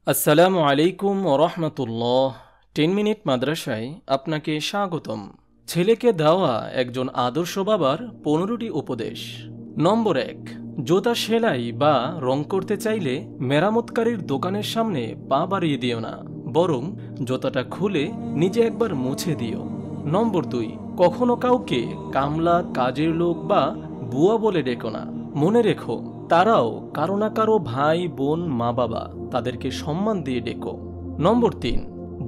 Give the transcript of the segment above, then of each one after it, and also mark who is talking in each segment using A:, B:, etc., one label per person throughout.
A: আসসালামু আলাইকুম ওরহমতুল্লাহ। 10 মিনিট মাদ্রাসায় আপনাকে স্বাগতম। ছেলেকে দেওয়া একজন আদর্শ বাবার 15টি উপদেশ। নম্বর 1, জুতা সেলাই বা রং করতে চাইলে মেরামতকারীর দোকানের সামনে পা বাড়িয়ে দিও না, বরং জুতাটা খুলে নিজে একবার মুছে দিও। নম্বর 2, কখনো কাউকে কামলা, কাজের লোক বা বুয়া বলে ডেকো না। মনে রেখো, তারাও কারো না কারো ভাই, বোন, মা বাবা, তাদেরকে সম্মান দিয়ে ডেকো। নম্বর 3,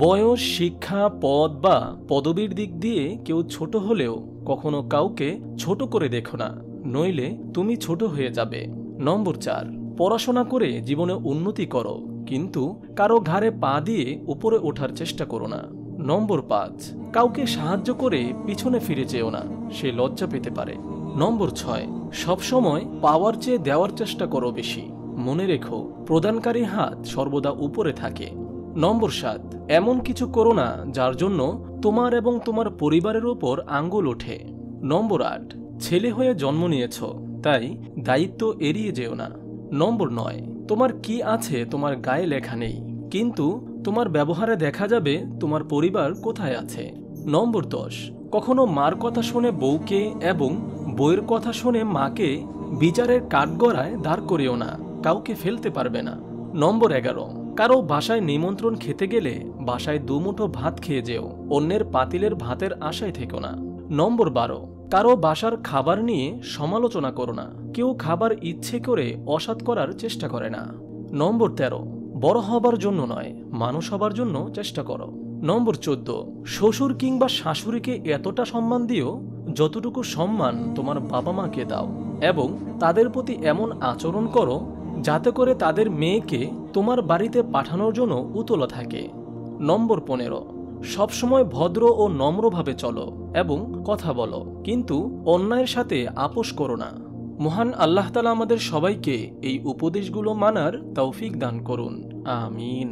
A: বয়স, শিক্ষা, পদ বা পদবীর দিক দিয়ে কেউ ছোট হলেও কখনো কাউকে ছোট করে দেখো না, নইলে তুমি ছোট হয়ে যাবে। নম্বর 4, পড়াশোনা করে জীবনে উন্নতি করো, কিন্তু কারো ঘাড়ে পা দিয়ে উপরে ওঠার চেষ্টা করো না। নম্বর 5, কাউকে সাহায্য করে পিছনে ফিরে যেও না, সে লজ্জা পেতে পারে। নম্বর 6, সবসময় পাওয়ার চেয়ে দেওয়ার চেষ্টা করো বেশি, মনে রেখো প্রদানকারী হাত সর্বদা উপরে থাকে। নম্বর 7, এমন কিছু করো না যার জন্য তোমার এবং তোমার পরিবারের উপর আঙ্গুল ওঠে। নম্বর 8, ছেলে হয়ে জন্ম নিয়েছ, তাই দায়িত্ব এড়িয়ে যেও না। নম্বর 9, তোমার কি আছে তোমার গায়ে লেখা নেই, কিন্তু তোমার ব্যবহারে দেখা যাবে তোমার পরিবার কোথায় আছে। নম্বর 10, কখনো মার কথা শুনে বউকে এবং বউয়ের কথা শুনে মাকে বিচারের কাঠগড়ায় দাঁড় করিও না, কাউকে ফেলতে পারবে না। নম্বর 11, কারো বাসায় নিমন্ত্রণ খেতে গেলে বাসায় দুমুঠো ভাত খেয়ে যেও, অন্যের পাতিলের ভাতের আশায় থেকো না। নম্বর 12, কারো বাসার খাবার নিয়ে সমালোচনা করো না, কেউ খাবার ইচ্ছে করে অসৎ করার চেষ্টা করে না। নম্বর 13, বড় হবার জন্য নয়, মানুষ হবার জন্য চেষ্টা করো। নম্বর 14, শ্বশুর কিংবা শাশুড়িকে এতটা সম্মান দিও যতটুকু সম্মান তোমার বাবা মাকে দাও, এবং তাদের প্রতি এমন আচরণ করো যাতে করে তাদের মেয়েকে তোমার বাড়িতে পাঠানোর জন্য উতলা থাকে। নম্বর 15, সবসময় ভদ্র ও নম্রভাবে চলো এবং কথা বলো, কিন্তু অন্যায়ের সাথে আপোষ করো না। মহান আল্লাহ তাআলা আমাদের সবাইকে এই উপদেশগুলো মানার তৌফিক দান করুন, আমিন।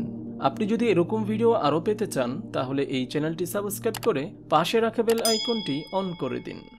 A: আপনি যদি এরকম ভিডিও আরও পেতে চান তাহলে এই চ্যানেলটি সাবস্ক্রাইব করে পাশে রাখা বেল আইকনটি অন করে দিন।